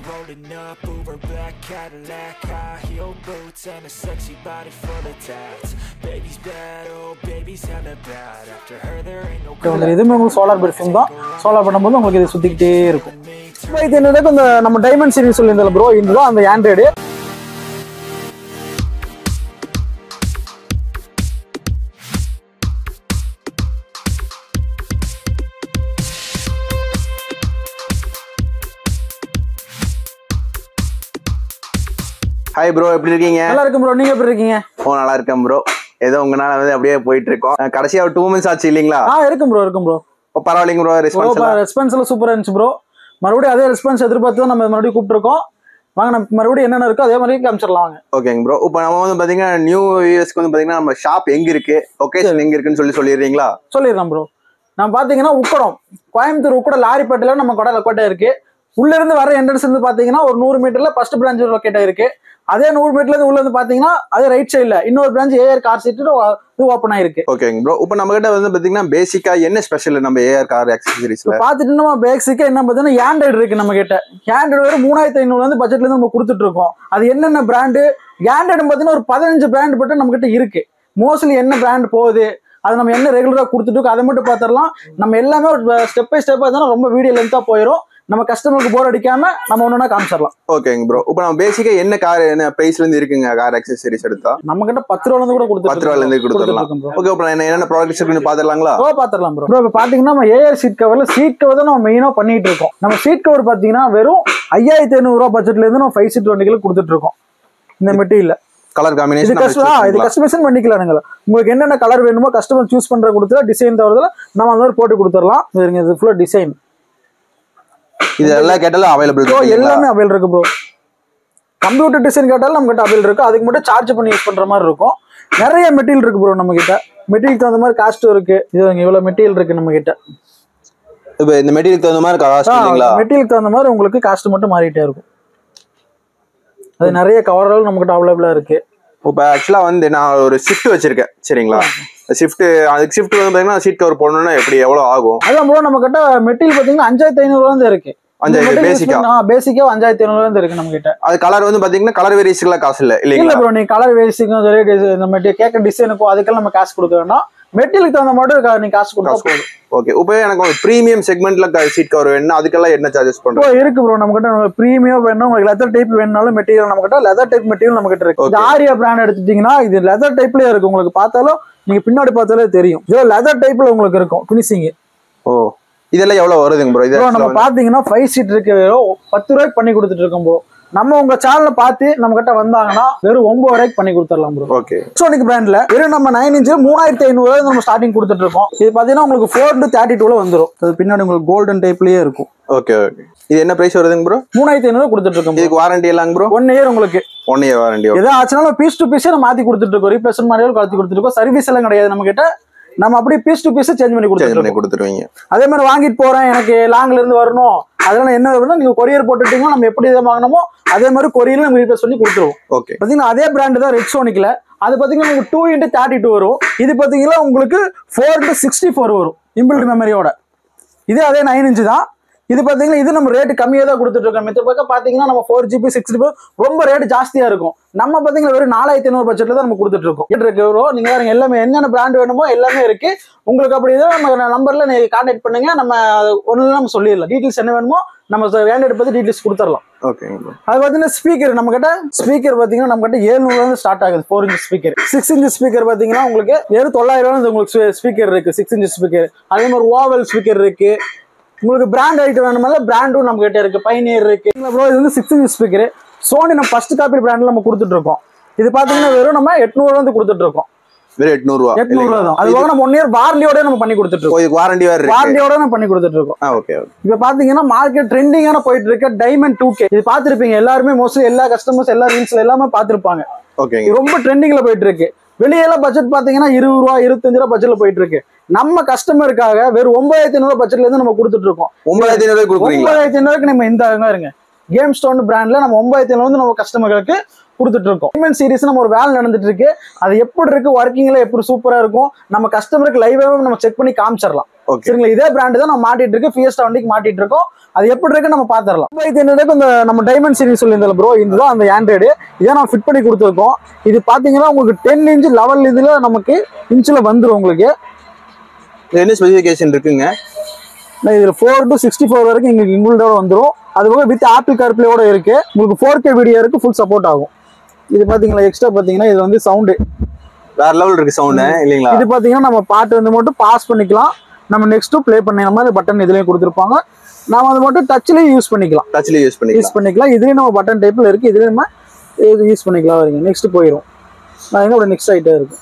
rolling up, Uber black Cadillac, high heel boots and a sexy body full of tats. Baby's bad, oh baby's hella bad. After her there ain't no good. இதுமே உங்களுக்கு solar perfume தான். Solar பண்ணும்போது உங்களுக்கு இது சுத்திக்கிட்டே இருக்கும். இது என்னன்னா இந்த நம்ம டைமண்ட் சீரிஸ் சொல்லியிருந்தல ப்ரோ, இதுதான் அந்த ஆண்ட்ராய்டு. ஹாய் ப்ரோ, எப்படி இருக்கீங்க? நல்லா இருக்கும் ப்ரோ, நீங்க எப்படி இருக்கீங்க? நல்லா இருக்கேன் ப்ரோ. ஏதோ உங்களால வந்து அப்படியே போயிட்டு இருக்கோம். கடைசியா 2 months ஆச்சு இல்லீங்களா? இருக்கும் ப்ரோ. பரவாயில்லைங்க ப்ரோ. ரெஸ்பான்ஸ் எல்லாம் சூப்பரா இருந்துச்சு ப்ரோ. மறுபடியும் அதே ரெஸ்பான்ஸ் எதிர்பார்த்து தான் நம்ம மறுபடியும் கூப்பிட்டுருக்கோம். வாங்க நம்ம மறுபடியும் என்னென்ன இருக்கோ அதே மாதிரி காமிச்சிடலாம். ஓகேங்க ப்ரோ. இப்போ நம்ம வந்து பாத்தீங்கன்னா நியூ வியூவர்ஸ்க்கு வந்து பாத்தீங்கன்னா நம்ம ஷாப் எங்க இருக்கு, லொகேஷன் எங்க இருக்குன்னு சொல்லிடுறீங்களா? சொல்லிடுறேன் ப்ரோ. நான் பாத்தீங்கன்னா உக்கடம், கோயம்புத்தூர் உக்கடம் லாரிப்பேட்டையில நம்ம கடை லொக்கேட் இருக்கு. உள்ள இருந்து வர என்ட்ரன்ஸ் இருந்து பாத்தீங்கன்னா ஒரு 100 மீட்டர்ல ஃபர்ஸ்ட் பிரான்ச் லொக்கேட் இருக்கு. அதே 100 மீட்டர்ல இருந்து உள்ள இருந்து பாத்தீங்கன்னா அதே ரைட் சைடுல இன்னொரு branch AR car seat open ஆயிருக்கு. ஓகேங்க ப்ரோ. இப்போ நம்ம கிட்ட வந்து பாத்தீங்கன்னா பேசிக்கா என்ன ஸ்பெஷல் நம்ம ஏஆர் கார் ஆக்சஸரீஸ்ல பாத்துட்டு நம்ம பேசிக்கா என்ன பாத்தீங்கன்னா ஆண்ட்ராய்டு இருக்கு நம்ம கிட்ட. ஆண்ட்ராய்டு வேற 3500 வந்து பட்ஜெட்ல இருந்து நம்ம கொடுத்துட்டு இருக்கோம். அது என்னென்ன பிராண்டு ஆண்ட்ராய்டு பாத்தீங்கன்னா ஒரு 15 பிராண்ட் பட்டு நம்ம கிட்ட இருக்கு. மோஸ்ட்லி என்ன பிராண்ட் போகுது அது நம்ம என்ன ரெகுலரா கொடுத்துட்டு இருக்கோம் அதை மட்டும் பாத்திரலாம். நம்ம எல்லாமே ஸ்டெப் பை ஸ்டெப்பா இருந்தாலும் ரொம்ப வீடியோ லென்த்தா போயிடும். நம்ம கஸ்டமருக்கு போர் அடிக்காம நம்ம ஒண்ணா காமிச்சிடலாம். ஓகேங்க ப்ரோ. இப்போ நம்ம பேசிக்கா என்ன கார் என்ன பிரைஸ்ல இருந்து இருக்குங்க கார் ஆக்சஸரீஸ் எடுத்தா? நம்ம கிட்ட 10 ரூபாயில இருந்து கூட கொடுத்துட்டு 10 ரூபாயில இருந்து கொடுத்துடலாம். ஓகே, இப்போ என்ன ப்ராடக்ட்ஸ் இருக்குன்னு பாத்துறலாங்களா? பாத்துறலாம் ப்ரோ. இப்போ பாத்தீங்கன்னா நம்ம ஏஆர் சீட் கவர்ல சீட் கவர் தான் நம்ம மெயினா பண்ணிட்டு இருக்கோம். நம்ம சீட் கவர் பாத்தீங்கன்னா வெறும் 5500 ரூபாய் பட்ஜெட்ல இருந்து நம்ம 5 சீட் வண்டிகளுக்கு கொடுத்துட்டு இருக்கோம். இந்த மெட்டீரியல் கலர் காம்பினேஷன் இது கஸ்டமைசேஷன் பண்ணிக்கலாம்ங்க. உங்களுக்கு என்னென்ன கலர் வேணுமோ கஸ்டமர் சூஸ் பண்ற கொடுத்தா டிசைன் தவிர நம்ம அந்த மாதிரி போட்டு கொடுத்துடலாம். இது ஃபுல்லா டிசைன். இது எல்லா கேட்டாலும் அவைலபிள் ப்ரோ, எல்லாமே அவைலபிள் இருக்கு ப்ரோ. கம்ப்யூட்டர் டிசைன் கேட்டாலும் நம்ம கிட்ட அவைலபிள் இருக்கு. அதுக்கு மட்டும் சார்ஜ் பண்ணி யூஸ் பண்ற மாதிரி இருக்கும். நிறைய மெட்டீரியல் இருக்கு ப்ரோ நம்ம கிட்ட. மெட்டீரியல் தகுந்த மாதிரி காஸ்ட் இருக்கு. இது இவ்வளவு மெட்டீரியல் இருக்கு நம்ம கிட்ட. இப்போ இந்த மெட்டீரியல் தகுந்த மாதிரி காஸ்ட் இல்லீங்களா? மெட்டீரியல் தகுந்த மாதிரி உங்களுக்கு காஸ்ட் மட்டும் மாறிட்டே இருக்கும். அது நிறைய கவர்கள் நம்ம கிட்ட அவைலபிளா இருக்கு. இப்போ ஆக்சுவலா வந்து நான் ஒரு ஷிஃப்ட் வச்சிருக்கேன் சரிங்களா? ஷிஃப்ட் அதுக்கு ஷிஃப்ட் வந்து பாத்தீங்கன்னா சீட் கவர் போடணும்னா எப்படி எவ்வளவு ஆகும்? அதான் ப்ரோ, நம்ம கிட்ட மெட்டீரியல் பாத்தீங்கன்னா 5500 இருந்து இருக்கு. பேசிக்கா 5500 இருந்து இருக்கு நம்ம கிட்ட. அது கலர் வந்து பாத்தீங்கன்னா கலர் வேரியேஷன்ல காசு இல்ல ப்ரோ. நீ கலர் வேரியேஷன் இந்த மெட்டீரியல் கேட்க டிசைனுக்கும் அதுக்கெல்லாம் நம்ம காசு கொடுக்க வேண்டாம். மெட்டீரியலுக்கு தகுந்த மட்டும் நீ காசு கொடுத்தா போதும். ஓகே. இப்போ எனக்கு பிரீமியம் செக்மெண்ட்ல சீட் கவர் வேணும்னா அதுக்கெல்லாம் என்ன சார்ஜஸ் பண்றோம்? இருக்கு ப்ரோ. நம்ம கிட்ட பிரீமியம் வேணும், உங்களுக்கு லெதர் டைப் வேணும்னாலும் மெட்டீரியல் நம்ம கிட்ட லெதர் டைப் மெட்டீரியல் நம்ம கிட்ட இருக்கு. ஆரியா பிராண்ட் எடுத்துட்டீங்கன்னா இது லெதர் டைப்லயே இருக்கு. உங்களுக்கு பார்த்தாலும் நீங்க பின்னாடி பார்த்தாலே தெரியும். இது லெதர் டைப்ல உங்களுக்கு இருக்கும் ஃபினிஷிங். இதெல்லாம் எவ்வளவு வருதுங்க ப்ரோ? இது நம்ம பாத்தீங்கன்னா 5 சீட் இருக்கு. 10 ரூபாய்க்கு பண்ணி கொடுத்துட்டு இருக்கோம் ப்ரோ. நம்ம உங்க சேனல்ல பார்த்து நம்ம கிட்ட வந்தாங்கன்னா வெறும் 9 ரூபாய்க்கு பண்ணி கொடுத்துடலாம் ப்ரோ. ஓகே. சோனிக் பிராண்ட்ல வெறும் நம்ம 9 இன்ச் 3500 நம்ம ஸ்டார்டிங் கொடுத்துட்டு இருக்கோம். இது பாத்தீங்கன்னா உங்களுக்கு 4 to 32 வந்துரும். அது பின்னாடி உங்களுக்கு கோல்டன் டைப்லயே இருக்கும். Okay okay. இது என்ன பிரைஸ் வருதுங்க ப்ரோ? 3500 கொடுத்துட்டு இருக்கோம். இதுக்கு வாரண்டி எல்லாம் ப்ரோ? 1 இயர் உங்களுக்கு. 1 இயர் வாரண்டி. ஏதோ ஆச்சுனால பீஸ் டு பீஸ் நம்ம மாத்தி கொடுத்துட்டு இருக்கோம். ரீப்ளேஸ்மென்ட் மாதிரியே கலத்தி கொடுத்துட்டு இருக்கோம். சர்வீஸ் எல்லாம் கிடையாது நம்ம கிட்ட. நம்ம அப்படியே பீஸ் டு பீஸ் சேஞ்ச் பண்ணி கொடுத்துருவீங்க. அதே மாதிரி வாங்கிட்டு போறேன் எனக்கு லாங்ல இருந்து வரணும் அதனால என்ன வேணும் நீங்க கொரியர் போட்டுட்டீங்கன்னா நம்ம எப்படி இதை வாங்கணுமோ அதே மாதிரி கொரியர்ல நம்ம ரீப்ளேஸ் பண்ணி கொடுத்துருவோம். ஓகே. பாத்தீங்கன்னா அதே பிராண்ட் தான் ரெட் சோனிக்ல. அது பாத்தீங்கன்னா உங்களுக்கு 2 into 32 வரும். இது பாத்தீங்கன்னா உங்களுக்கு 4 into 64 வரும் இன்பில்ட் மெமரியோட. இது அதே 9 இன்ச் தான். இது பாத்தீங்கன்னா இது நம்ம ரேட் கம்மியா தான் கொடுத்துட்டு இருக்கோம். மித்த பக்கம் பாத்தீங்கன்னா நம்ம 4GB 64 ரொம்ப ரேட் ஜாஸ்தியா இருக்கும். நம்ம பாத்தீங்கன்னா வெறும் 4500 பட்ஜெட்ல தான் நம்ம கொடுத்துட்டு இருக்கோம். நீங்க வேற எல்லாமே என்னென்ன பிராண்ட் வேணுமோ எல்லாமே இருக்கு. உங்களுக்கு அப்படி இதை நம்ம நம்பர்ல நீங்க கான்டாக்ட் பண்ணுங்க. நம்ம ஒண்ணு நம்ம சொல்லிடலாம். டீடைல்ஸ் என்ன வேணுமோ நம்ம ஆண்ட்ராய்டு பத்தி டீடைல்ஸ் கொடுத்துடலாம். ஓகே. அது பாத்தீங்கன்னா ஸ்பீக்கர் நம்ம கிட்ட ஸ்பீக்கர் பாத்தீங்கன்னா நம்ம கிட்ட 700 இருந்து ஸ்டார்ட் ஆகுது. 4 inch ஸ்பீக்கர். 6 inch ஸ்பீக்கர் பாத்தீங்கன்னா உங்களுக்கு வெறும் 900 உங்களுக்கு ஸ்பீக்கர் இருக்கு. 6 inch ஸ்பீக்கர். அதே மாதிரி ஓவல் ஸ்பீக்கர் இருக்கு. உங்களுக்கு பிராண்ட் ஐட்டம் வேணுமால பிராண்டும் நம்ம கிட்ட இருக்கு. பைனியர் இருக்கு ப்ரோ. இது வந்து 6 inch ஸ்பீக்கர். சோனி நம்ம ஃபர்ஸ்ட் காப்பி பிராண்ட்ல நம்ம கொடுத்துட்டு இருக்கோம். இது பாத்தீங்கன்னா வெறும் நம்ம 800 வந்து கொடுத்துட்டு இருக்கோம். வெறும் 800 தான். அது போக நம்ம 1 இயர் வாரண்டியோட நம்ம பண்ணி கொடுத்துட்டு இருக்கோம். இதுக்கு வாரண்டி வேற இருக்கு. வாரண்டியோட நம்ம பண்ணி கொடுத்துட்டு இருக்கோம். Okay okay. இப்போ பாத்தீங்கன்னா மார்க்கெட் ட்ரெண்டிங்கான போயிட்டு இருக்க டைமண்ட் 2K இது பாத்திருப்பீங்க எல்லாருமே. மோஸ்ட்லி எல்லா கஸ்டமர்ஸ் எல்லா ரீல்ஸ்ல எல்லாமே பாத்திருப்பாங்க. ஓகே. ரொம்ப ட்ரெண்டிங்ல போயிட்டு இருக்கு. வெளியெல்லாம் பட்ஜெட் பாத்தீங்கன்னா 20 ரூபா 25 ரூபா பட்ஜெட்ல போயிட்டு இருக்கு. நம்ம கஸ்டமருக்காக வெறும் 9500 பட்ஜெட்ல இருந்து நம்ம கொடுத்துட்டு இருக்கோம். 9500 கொடுக்குறீங்களா? 9500க்கு நம்ம இந்த இருங்க கேம் ஸ்டோன் பிராண்ட்ல நம்ம 9500 வந்து நம்ம கஸ்டமர்களுக்கு கொடுத்துட்டு இருக்கோம். டைமண்ட் சீரிஸ் நம்ம ஒரு வேலை நடந்துட்டு இருக்கு, அது எப்படி இருக்கு ஒர்க்கிங்ல எப்படி சூப்பரா இருக்கும் நம்ம கஸ்டமருக்கு லைவாவே நம்ம செக் பண்ணி காமிச்சிடலாம். சரிங்களா? இதே பிராண்ட் தான் நம்ம மாட்டிட்டு இருக்கு, ஃபியஸ்டா வண்டிக்கு மாட்டிட்டு இருக்கோம். அது எப்படி இருக்கு நம்ம பாத்திரலாம். இந்த நம்ம டைமண்ட் சீரிஸ் சொல்லியிருந்தோம் ப்ரோ, இதுதான் அந்த ஆண்ட்ராய்டு, இதை நம்ம ஃபிட் பண்ணி கொடுத்துருக்கோம். இது பாத்தீங்கன்னா உங்களுக்கு 10 இன்ச் லெவல் இதுல நமக்கு இன்ச்ல வந்துடும். உங்களுக்கு என்ன ஸ்பெசிஃபிகேஷன் இருக்குங்க? இதுல 4 to 64 வரைக்கும் உங்களுக்கு இன்பில்டோட வந்துடும். அது போக வித் ஆப்பிள் கார்ப்ளேயோட இருக்கு. உங்களுக்கு 4K வீடியோ இருக்கு, ஃபுல் சப்போர்ட் ஆகும். இது பாத்தீங்களா எக்ஸ்ட்ரா பாத்தீங்கன்னா இது வந்து சவுண்டு வேற லெவல் இருக்கு சவுண்ட் இல்லீங்களா? இது பாத்தீங்கன்னா நம்ம பாட்டு வந்து மட்டும் பாஸ் பண்ணிக்கலாம், நம்ம நெக்ஸ்ட் ப்ளே பண்ண மாதிரி பட்டன் இதுலயும் கொடுத்துருப்பாங்க. நாம அதை மட்டும் டச்லயும் யூஸ் பண்ணிக்கலாம். இதுலயும் நம்ம பட்டன் டைப்ல இருக்கு, இதுலயும் நம்ம யூஸ் பண்ணிக்கலாம். வருங்க நெக்ஸ்ட் போயிடும். நான் நெக்ஸ்ட் ஆயிட்டே இருக்கு.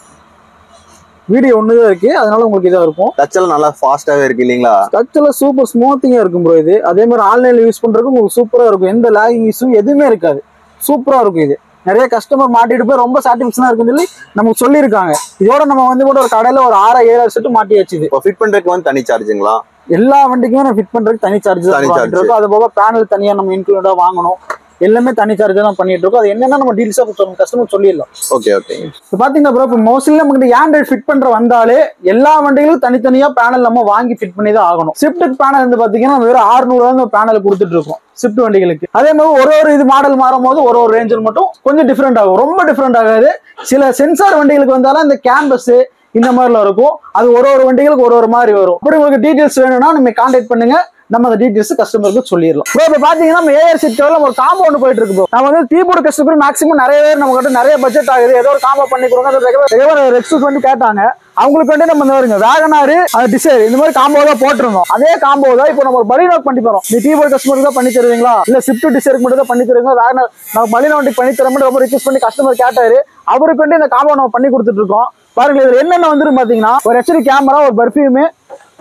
வீடியோ ஒண்ணுதான் இருக்கு, அதனால உங்களுக்கு இதா இருக்கும். டச்ல நல்லா ஃபாஸ்டாவே இருக்கு இல்லீங்களா? டச்ல சூப்பர் ஸ்மூத்திங்கா இருக்கும் ப்ரோ. இது அதே மாதிரி ஆன்லைன்ல யூஸ் பண்றதுக்கு உங்களுக்கு சூப்பரா இருக்கும், எந்த லாகிங் இஷ்யூ எதுவுமே இருக்காது, சூப்பரா இருக்கும். இது நிறைய கஸ்டமர் மாட்டிட்டு போய் ரொம்ப சாட்டிஸ்ஃபேக்ஷனா இருக்குன்னு சொல்லி நமக்கு சொல்லியிருக்காங்க. இதோட நம்ம வந்து கூட ஒரு கடையில ஒரு 6-7 செட்டு மாட்டி வச்சுது. ஃபிட் பண்றதுக்கு வந்து தனி சார்ஜுங்களா? எல்லா வண்டிக்குமே நம்ம ஃபிட் பண்றதுக்கு தனி சார்ஜ் இருக்கும். அது போக பேனல் தனியா நம்ம இன்க்ளூடா வாங்கணும், எல்லாமே தனி சார்ஜ் தான் பண்ணிட்டு இருக்கோம். அது என்னன்னா நம்ம டீல்ஸா கஸ்டமர் சொல்லிடலாம். Okay okay. இப்போ பாத்தீங்கன்னா ப்ரோ, இப்போ மோஸ்ட்லி நமக்கு ஆண்ட்ராய்டு ஃபிட் பண்ற வந்தாலே எல்லா வண்டிகளும் தனித்தனியா பேனல் நம்ம வாங்கி ஃபிட் பண்ணி தான் ஆகணும். ஸ்விஃப்ட் பேனல் வந்து பாத்தீங்கன்னா வெறும் 600 பேனல் கொடுத்துட்டு இருக்கோம் ஸ்விஃப்ட் வண்டிகளுக்கு. அதே மாதிரி ஒரு இது மாடல் மாறும் போது ஒரு ரேஞ்சில் மட்டும் கொஞ்சம் டிஃப்ரெண்ட் ஆகும், ரொம்ப டிஃப்ரெண்ட் ஆகாது. சில சென்சார் வண்டிகளுக்கு வந்தாலும் இந்த கேம்பஸ் இந்த மாதிரிலாம் இருக்கும், அது ஒரு வண்டிகளுக்கு ஒரு மாதிரி வரும். அப்படி உங்களுக்கு டீடைல்ஸ் வேணும்னா நீங்க கான்டாக்ட் பண்ணுங்க, நம்ம அந்த டீடைல்ஸ் கஸ்டமருக்கு சொல்லிடலாம். ப்ரோ இப்போ பாத்தீங்கன்னா நம்ம ஏஆர் சிட்டில ஒரு காம்போ ஒன்று போயிட்டு இருக்கு ப்ரோ. நம்ம வந்து கீபோர்டு கஸ்டமர் மேக்ஸிமம் நிறைய பேர் நம்ம கிட்ட நிறைய பட்ஜெட் ஆகுது, ஏதோ ஒரு காம்போ பண்ணி கொடுங்க ரெக்ஸ்ட் பண்ணி கேட்டாங்க. அவங்களுக்கு வந்து நம்ம இந்த வருங்க வேகனாரு அது டிசைர் இந்த மாதிரி காம்போ தான் போட்டிருந்தோம். அதே காம்போ தான் இப்போ நம்ம ஒரு பலினோக் பண்ணி போறோம். நீ கீபோர்டு கஸ்டமருக்கு தான் பண்ணி தருவீங்களா, இல்ல ஸ்விஃப்ட் டிசைருக்கு மட்டும் தான் பண்ணி தருவீங்களா, வேகனார் நம்ம பலினோட்டிக்கு பண்ணி தர ரொம்ப ரிக்வெஸ்ட் பண்ணி கஸ்டமர் கேட்டாரு. அவருக்கு வந்து இந்த காம்போ நம்ம பண்ணி கொடுத்துட்டு இருக்கோம். பாருங்க இதுல என்னென்ன வந்துரும் பாத்தீங்கன்னா ஒரு HD கேமரா, ஒரு பர்ஃபியூமு,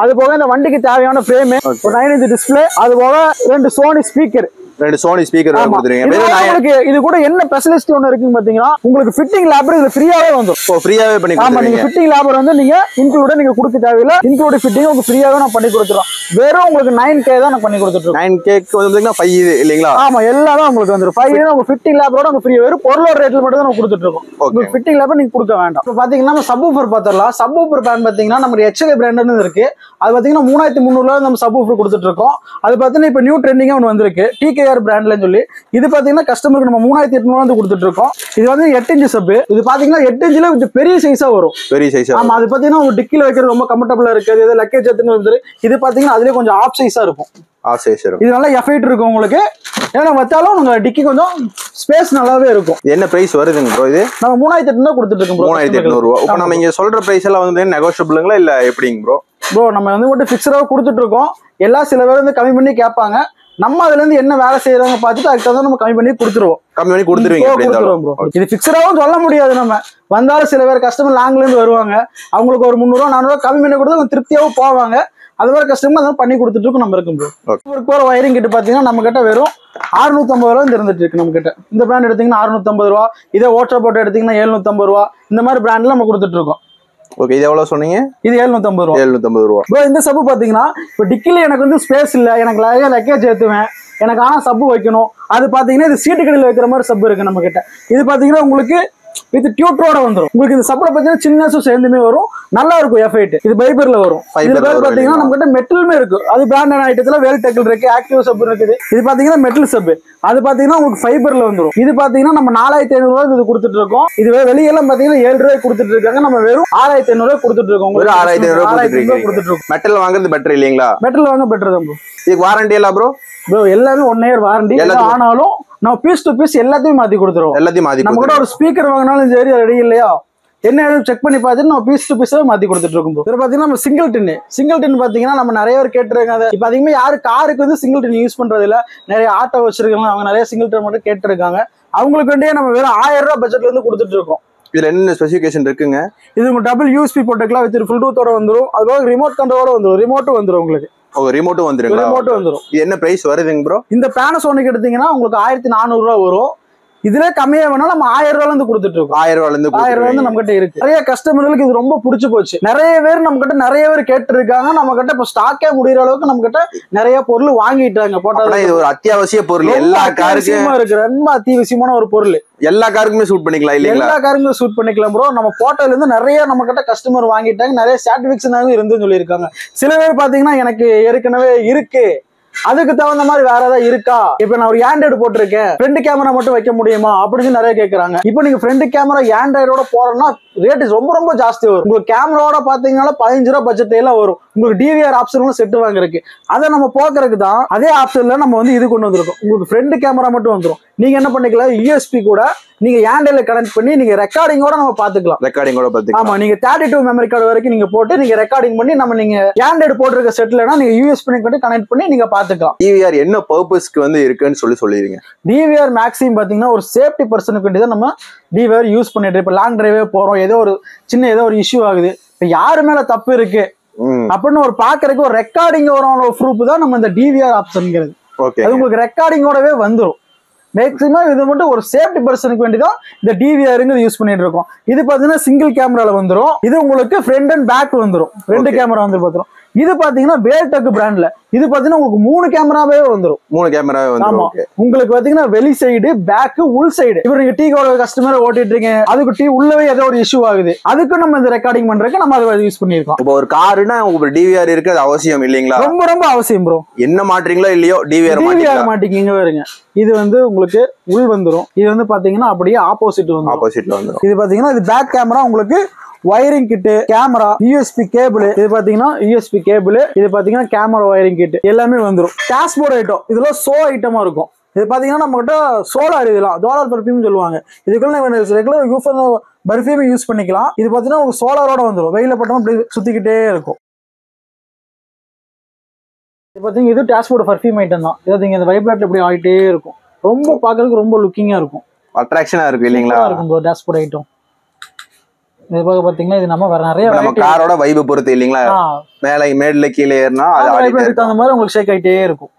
அது போக இந்த வண்டிக்கு தேவையான ஃப்ரேம், ஒரு 9 இன்ச் டிஸ்பிளே, அது போக 2 சோனி ஸ்பீக்கர் கொடுத்துருங்க. இது கூட என்ன ஸ்பெஷலிஸ்ட் ஒன்னு இருக்குன்னு பாத்தீங்கன்னா உங்களுக்கு ஃபிட்டிங் லேபர் இது ஃப்ரீயாவே வந்துரும். ஃப்ரீயாவே பண்ணி ஆமா, நீங்க ஃபிட்டிங் லேபர் வந்து நீங்க இன்க்ளூட் நீங்க கொடுக்க தேவையில்லை, இன்க்ளூட் ஃபிட்டிங் உங்களுக்கு ஃப்ரீயாவே நான் பண்ணி கொடுத்துறோம். வெறும் உங்களுக்கு 9K தான் நான் பண்ணி கொடுத்துறோம். 9K வந்து 5 இது இல்லீங்களா? ஆமா, எல்லாமே உங்களுக்கு வந்துரும். 5 இது உங்க ஃபிட்டிங் லேபரோட உங்களுக்கு ஃப்ரீ, வெறும் பொருளோட ரேட்ல மட்டும் தான் நம்ம கொடுத்துட்டு இருக்கோம். உங்களுக்கு ஃபிட்டிங் லேபர் நீங்க கொடுக்க வேண்டாம். இப்போ பாத்தீங்கன்னா நம்ம சப்வூஃபர் பாத்திரலாம். சப்வூஃபர் பிராண்ட் பாத்தீங்கன்னா நம்ம HK பிராண்ட்னு இருக்கு. அது பாத்தீங்கன்னா 3300 நம்ம சப்வூஃபர் கொடுத்துட்டு இருக்கோம். அது பாத்தீங்கன்னா இப்போ நியூ ட்ரெண்டிங்கா ஒன்று வந்திருக்கு, TKR பிராண்ட்ல சொல்லி. இது பாத்தீங்கன்னா கஸ்டமருக்கு நம்ம 3800 வந்து கொடுத்துட்டு இருக்கோம். இது வந்து 8 இன்ச் சப். இது பாத்தீங்கன்னா 8 இன்ச்ல கொஞ்சம் பெரிய சைஸா வரும். பெரிய சைஸா? ஆமா, அது பாத்தீங்கன்னா ஒரு டிக்கில வைக்கிறது ரொம்ப கம்ஃபர்டபிளா இருக்கு. இது லக்கேஜ் எடுத்துன்னு வந்து இது பாத்தீங்கன்னா அதுலயே கொஞ்சம் ஆஃப் சைஸா இருக்கும். இது நல்லா எஃபெக்ட் இருக்கும் உங்களுக்கு. ஏன்னா வச்சாலும் உங்க டிக்கி கொஞ்சம் ஸ்பேஸ் நல்லாவே இருக்கும். என்ன பிரைஸ் வருதுங்க ப்ரோ? இது நம்ம 3800 கொடுத்துட்டு இருக்கோம் ப்ரோ. 3800 ரூபாய். இப்போ நம்ம இங்க சொல்ற பிரைஸ் எல்லாம் வந்து நெகோஷியபிளுங்களா இல்ல எப்படிங்க ப்ரோ? ப்ரோ நம்ம வந்து மட்டும் ஃபிக்ஸடா கொடுத்துட்டு இருக்கோம். சில பேர் வந்து கம்மி பண்ணி கேட்பாங்க. நம்ம அதுல இருந்து என்ன வேலை செய்யறாங்க பார்த்துட்டு அதுக்கு தகுந்த நம்ம கம்மி பண்ணி கொடுத்துருவோம். இது பிக்சராவும் சொல்ல முடியாது. நம்ம வந்தாலும் சில பேர் கஸ்டமர் லாங்ல இருந்து வருவாங்க, அவங்களுக்கு ஒரு 300 400 கம்மி பண்ணி கொடுத்து திருப்தியாவும் போவாங்க. அது மாதிரி கஸ்டமர் அதை பண்ணி கொடுத்துட்டு இருக்கும். நம்ம இருக்கும் போற வயரிங் கிட்ட பாத்தீங்கன்னா நம்ம கிட்ட வெறும் 650 ரூபாய் இருந்துட்டு இருக்கு. நம்ம கிட்ட இந்த பிராண்ட் எடுத்தீங்கன்னா 650 ரூபா, இதே ஓட்டர் போட்டு எடுத்தீங்கன்னா 750 ரூபா, இந்த மாதிரி பிராண்ட்ல நம்ம கொடுத்துட்டு இருக்கோம். ஓகே, இது எவ்வளவு சொன்னீங்க? இது 750 ரூபா. 750 ரூபா. ப்ரோ இந்த சப்பு பாத்தீங்கன்னா இப்போ டிக்கில எனக்கு வந்து ஸ்பேஸ் இல்ல, எனக்கு லக்கேஜ் ஏத்துவேன், எனக்கு ஆனா சப்பு வைக்கணும். அது பாத்தீங்கன்னா இது சீட்டு கடையில் வைக்கிற மாதிரி சப்பு இருக்கு நம்ம கிட்ட. இது பாத்தீங்கன்னா உங்களுக்கு வித் டியூட்டரோட வந்துரும். உங்களுக்கு இந்த சப்பல பாத்தீங்கன்னா சின்னஸும் சேர்ந்துமே வரும், நல்லா இருக்கும் எஃபெக்ட். இது பைபர்ல வரும். இது பேர் பாத்தீங்கன்னா நம்ம கிட்ட மெட்டலுமே இருக்கு. அது பிராண்டட் ஐட்டத்துல வேல் டெக்கல் இருக்கு, ஆக்டிவ் சப் இருக்குது. இது பாத்தீங்கன்னா மெட்டல் சப். அது பாத்தீங்கன்னா உங்களுக்கு ஃபைபர்ல வந்துரும். இது பாத்தீங்கன்னா நம்ம 4500 ரூபாய் இது கொடுத்துட்டு இருக்கோம். இது வெளியெல்லாம் பாத்தீங்கன்னா 7 ரூபாய் கொடுத்துட்டு இருக்காங்க. நம்ம வெறும் 6500 ரூபாய் கொடுத்துட்டு இருக்கோம். உங்களுக்கு 6500 ரூபாய் கொடுத்துட்டு இருக்கோம். மெட்டல் வாங்குறது பெட்டர் இல்லீங்களா? மெட்டல் வாங்க பெட்டர் தான் ப்ரோ. இதுக்கு வாரண்டி எல்லாம் ப்ரோ? ப்ரோ எல்லாமே 1 இயர் வாரண்டி. ஆனாலும் நம்ம பீஸ் டு பீஸ் எல்லாத்தையும் மாத்தி கொடுத்துருவோம். எல்லாத்தையும் மாத்தி நம்ம கூட ஒரு ஸ்பீக்கர் வாங்கினாலும் சரி ரெடி இல்லையா என்ன செக் பண்ணி பார்த்துட்டு நம்ம பீஸ் டு பீஸாவே மாத்தி கொடுத்துட்டு இருக்கோம். இதில் பாத்தீங்கன்னா நம்ம சிங்கிள் டின் பாத்தீங்கன்னா நம்ம நிறைய பேர் கேட்டிருக்காங்க. இப்போ அதிகமாக யாரு காருக்கு வந்து சிங்கிள் டின் யூஸ் பண்றது இல்ல, நிறைய ஆட்டோ வச்சிருக்காங்க, அவங்க நிறைய சிங்கிள் டின் மட்டும் கேட்டிருக்காங்க. அவங்களுக்கு வேண்டிய நம்ம வெறும் 1000 ரூபாய் பட்ஜெட்ல இருந்து கொடுத்துட்டு இருக்கோம். இதுல என்ன ஸ்பெசிஃபிகேஷன் இருக்குங்க? இது உங்க டபுள் USB போட்டுக்கலாம், வித் ஃபுல் டூத்தோட வந்துரும். அதுபோக ரிமோட் கண்ட்ரோலோட வந்துரும். ரிமோட்டும் வந்துரும் உங்களுக்கு. ரிமோட்டும் வந்துரும். ரிமோட்டும் வந்துரும். இது என்ன பிரைஸ் வருதுங்க ப்ரோ? இந்த Panasonic எடுத்தீங்கன்னா உங்களுக்கு 1400 ரூபாய் வரும். இதுல கம்மியா வேணா நம்ம 1000 ரூபாயில இருந்து கொடுத்துட்டு இருக்கோம். 1000 ரூபாயில இருந்து நம்ம கிட்ட இருக்கு. நிறைய கஸ்டமர்களுக்கு இது ரொம்ப பிடிச்சு போச்சு. நிறைய பேர் நம்ம கிட்ட நிறைய பேர் கேட்டு இருக்காங்க. நம்ம கிட்ட இப்ப ஸ்டாக்கே முடிகிற அளவுக்கு நம்ம கிட்ட நிறைய பொருள் வாங்கிட்டாங்க. போட்டா இது ஒரு அத்தியாவசிய பொருள், எல்லா காருக்கும் இருக்கு. ரொம்ப அத்தியாவசியமான ஒரு பொருள், எல்லா காருக்குமே சூட் பண்ணிக்கலாம் இல்லைங்களா? எல்லா காருக்குமே சூட் பண்ணிக்கலாம் ப்ரோ. நம்ம போட்டோல இருந்து நிறைய நம்ம கிட்ட கஸ்டமர் வாங்கிட்டாங்க. நிறைய சாட்டிஸ்ஃபேக்ஷனாகவும் இருந்துன்னு சொல்லியிருக்காங்க. சில பேர் பாத்தீங்கன்னா எனக்கு ஏற்கனவே இருக்கு, அதுக்கு தகுந்த மாதிரி வேற ஏதாவது இருக்கா, இப்ப நான் ஒரு ஆண்ட்ராய்டு போட்டிருக்கேன், ஃப்ரண்ட் கேமரா மட்டும் வைக்க முடியுமா அப்படின்னு நிறைய கேட்கறாங்க. இப்போ நீங்க ஃப்ரண்ட் கேமரா ஆண்ட்ராய்டோட போறோம்னா ரேட் ரொம்ப ரொம்ப ஜாஸ்தி வரும். உங்களுக்கு கேமராவோட பாத்தீங்கன்னா 15 ரூபாய் பட்ஜெட் எல்லாம் வரும். உங்களுக்கு டிவிஆர் ஆப்ஷன் செட் வாங்குறதுக்கு அதை நம்ம போக்குறதுக்கு தான் அதே ஆப்ஷன்ல நம்ம வந்து இது கொண்டு வந்திருக்கோம். உங்களுக்கு ஃப்ரண்ட் கேமரா மட்டும் வந்துடும். நீங்க என்ன பண்ணிக்கலாம், யூஎஸ்பி கூட நீங்க ஆண்ட்ராய்டுல கனெக்ட் பண்ணி நீங்க ரெக்கார்டிங்கோட நம்ம பாத்துக்கலாம். ரெக்கார்டிங்கோட பாத்துக்கலாம். ஆமா, நீங்க 32 மெமரி கார்டு வரைக்கும் நீங்க போட்டு நீங்க ரெக்கார்டிங் பண்ணி நம்ம நீங்க ஆண்ட்ராய்டு போட்டிருக்க செட்லனா நீங்க யூஎஸ்பி கனெக்ட் பண்ணி நீங்க பாத்துக்கலாம். டிவிஆர் என்ன பர்பஸ்க்கு வந்து இருக்குன்னு சொல்லிடுங்க. டிவிஆர் மேக்ஸிமம் பாத்தீங்கன்னா ஒரு சேஃப்டி பர்சனுக்கு வேண்டி தான் நம்ம டிவிஆர் யூஸ் பண்ணிட்டு இப்ப லாங் டிரைவே போறோம், ஏதோ ஒரு இஷ்யூ ஆகுது, இப்ப யாரு மேல தப்பு இருக்கு அப்படின்னு ஒரு பாக்குறதுக்கு ஒரு ரெக்கார்டிங் ஒரு ப்ரூஃப் தான் நம்ம இந்த டிவிஆர் ஆப்ஷன்ங்கிறது. அது உங்களுக்கு ரெக்கார்டிங்கோடவே வந்துடும். மேக்ஸிமம் இது மட்டும் ஒரு சேஃப்டி பர்சனுக்கு வேண்டிதான் இந்த டிவிஆருங்கிறது யூஸ் பண்ணிட்டு இருக்கோம். இது பாத்தீங்கன்னா சிங்கிள் கேமரால வந்துடும். இது உங்களுக்கு ஃப்ரண்ட் அண்ட் பேக் வந்துடும். 2 கேமரா வந்து பாத்துரும். இது பாத்தீங்கன்னா வேல்டெக் பிராண்ட்ல இது பாத்தீங்கன்னா உங்களுக்கு 3 கேமராவே வந்துடும். 3 கேமராவே வந்துரும். உங்களுக்கு பாத்தீங்கன்னா வெளி சைடு, பேக், உள் சைடு. இப்போ நீங்க டீ கஸ்டமர் ஓட்டிட்டு இருக்கீங்க, அதுக்கு டீ உள்ளவே ஏதோ ஒரு இஷ்யூ ஆகுது, அதுக்கு நம்ம இந்த ரெக்கார்டிங் பண்றதுக்கு நம்ம அதை யூஸ் பண்ணிருக்கோம். இப்போ ஒரு காருனா உங்களுக்கு டிவிஆர் இருக்கு, அது அவசியம் இல்லீங்களா? ரொம்ப ரொம்ப அவசியம் ப்ரோ. என்ன மாட்டீங்களோ இல்லையோ டிவிஆர் மாட்டீங்க பாருங்க. இது வந்து உங்களுக்கு உள் வந்துரும். இது வந்து பாத்தீங்கன்னா அப்படியே ஆப்போசிட்ல வந்துரும். இது பாத்தீங்கன்னா இது பேக் கேமரா, உங்களுக்கு wiring kit, camera, USB cable, இது பாத்தீங்கன்னா யூஎஸ்பி கேபிள், இது பாத்தீங்கன்னா கேமரா வயரிங் கிட் எல்லாமே வந்துரும். டேஷ்போர்ட் ஐட்டம் இதெல்லாம் சோ ஐட்டமா இருக்கும். இது பாத்தீங்கன்னா நம்ம கிட்ட சோலார், இதெல்லாம் சோலார் பர்ஃபியூம் சொல்லுவாங்க. இதுக்குள்ள ரெகுலர் பர்ஃபியூம் யூஸ் பண்ணிக்கலாம். இது பாத்தீங்கன்னா உங்களுக்கு சோலாரோட வந்துடும். வெயில பட்டோம் அப்படி சுத்திக்கிட்டே இருக்கும். இது பாத்தீங்கன்னா இது டேஷ்போர்ட் பர்ஃபியூம் ஐட்டம் தான். இது இந்த வைப்ரேட் இப்படி ஆகிட்டே இருக்கும். ரொம்ப பாக்குறதுக்கு ரொம்ப லுக்கிங்கா இருக்கும், அட்ராக்ஷனா இருக்கும் இல்லீங்களா? இருக்கும் ப்ரோ டேஷ்போர்ட் ஐட்டம். இது பாத்தீங்கன்னா இது நம்ம வேற நிறைய நம்ம காரோட வைப் பொறுத்து இல்லீங்களா? மேல மேட்ல கீழே ஏறினா அது வைப்ரேட் அந்த மாதிரி உங்களுக்கு ஷேக் ஆயிட்டே இருக்கும்.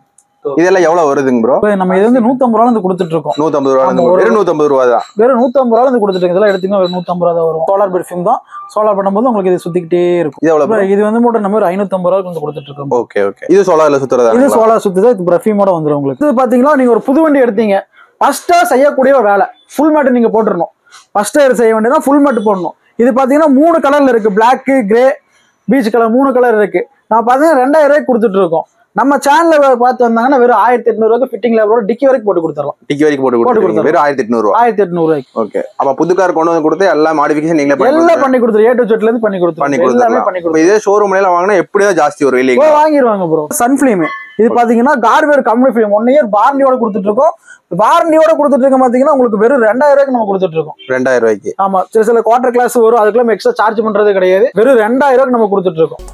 இதெல்லாம் எவ்வளவு வருதுங்க ப்ரோ? நம்ம இது வந்து 150 ரூபாயில இருந்து கொடுத்துட்டு இருக்கோம். 150 ரூபாயில இருந்து வெறும் 150 ரூபாய் தான். வெறும் 150 ரூபாயில இருந்து கொடுத்துட்டு இதெல்லாம் எடுத்தீங்கன்னா வெறும் 150 ரூபாய் தான் வரும். சோலார் பெர்ஃபியூம் தான். சோலார் பண்ணும்போது உங்களுக்கு இது சுத்திக்கிட்டே இருக்கும். இது எவ்வளவு? இது வந்து மட்டும் நம்ம 550 ரூபாய்க்கு வந்து கொடுத்துட்டு இருக்கோம். Okay okay. இது சோலார்ல சுத்துறதா? இது சோலார் சுத்துதா. இது பெர்ஃபியூமோட வந்துரும் உங்களுக்கு. இது பாத்தீங்கன்னா நீங்க ஒரு புது வண்டி எடுத்தீங்க, ஃபர்ஸ்டா செய்யக்கூடிய வேலை ஃபுல் மேட் நீங்க போட்டுறணும். ஃபர்ஸ்ட் செய்ய வேண்டியதா ஃபுல் மேட் போடணும். இது பாத்தீங்கன்னா 3 கலர்ல இருக்கு, black, grey, peach colour, 3 colour இருக்கு. நான் பாத்தீங்கன்னா 2000 ரூபாய்க்கு கொடுத்துட்டு இருக்கோம். நம்ம சேனல்ல பார்த்து வந்தாங்கன்னா வெறும் 1800 ரூபாய்க்கு ஃபிட்டிங் லேபரோட டிக்கி வரைக்கும் போட்டு கொடுத்துறோம். டிக்கி வரைக்கும் போட்டு கொடுத்துறோம். வெறும் 1800 ரூபாய். 1800 ரூபாய்க்கு. ஓகே. அப்ப புது கார் கொண்டு வந்து கொடுத்து எல்லா மாடிஃபிகேஷன் நீங்களே பண்ணி கொடுத்துரு. ஏ டு ஜெட்ல இருந்து பண்ணி கொடுத்துரு. எல்லாமே பண்ணி கொடுத்துரு. இதே ஷோரூம்ல எல்லாம் வாங்குனா எப்படியோ ஜாஸ்தி வரும் இல்லீங்களா? வாங்கிடுவாங்க ப்ரோ. சன்ஃபிளேம் இது பாத்தீங்கன்னா கார்வேர் கம்பெனி ஃபிலிம் 1 இயர் வாரண்டியோட கொடுத்துட்டு இருக்கோம். வாரண்டியோட கொடுத்துட்டு இருக்க பாத்தீங்கன்னா உங்களுக்கு வெறும் 2000 ரூபாய்க்கு நம்ம கொடுத்துட்டு இருக்கோம். 2000 ரூபாய்க்கு. ஆமா, சில குவார்டர் கிளாஸ் வரும், அதுக்கெல்லாம் எக்ஸ்ட்ரா சார்ஜ் பண்றது கிடையாது. வெறும் 2000 ரூபாய்க்கு நம்ம கொடுத்துட்டு இருக்கோம்.